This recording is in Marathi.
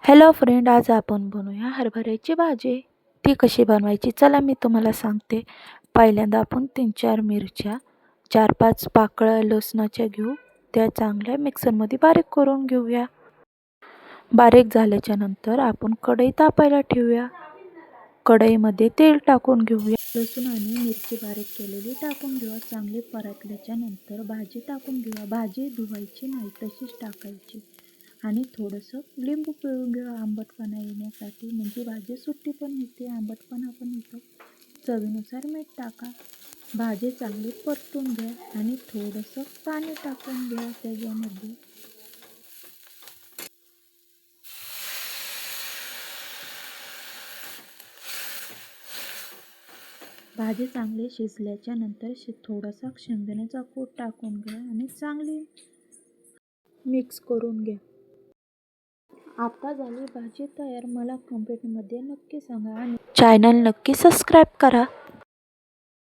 हॅलो फ्रेंड, आज आपण बनवूया हरभऱ्याची भाजी. ती कशी बनवायची चला मी तुम्हाला सांगते. पहिल्यांदा आपण 3-4 मिरच्या, 4-5 पाकळ्या लसणाच्या घेऊ. त्या चांगल्या मिक्सरमध्ये बारीक करून घेऊया. बारीक झाल्याच्या नंतर आपण कढई तापायला ठेवूया. कढईमध्ये तेल टाकून घेऊया. लसूण आणि मिरची बारीक केलेली टाकून घेऊया. चांगली परतल्याच्या नंतर भाजी टाकून घेऊया. भाजी धुवायची नाही, तशीच टाकायची आणि थोडंसं लिंबू पिळून घेऊया आंबटपणा येण्यासाठी. म्हणजे भाजी सुट्टी पण होते, आंबटपणा पण येतो. चवीनुसार मीठ टाका. भाजी चांगली परतून घ्या आणि थोडंसं पाणी टाकून घ्या त्याच्यामध्ये. भाजी चांगली शिजल्याच्या नंतर थोडासा शेंगदाण्याचा कूट टाकून घ्या आणि चांगली मिक्स करून घ्या. आता झाली भाजी तयार. मला कमेंटमध्ये नक्की सांगा आणि चॅनल नक्की सबस्क्राईब करा.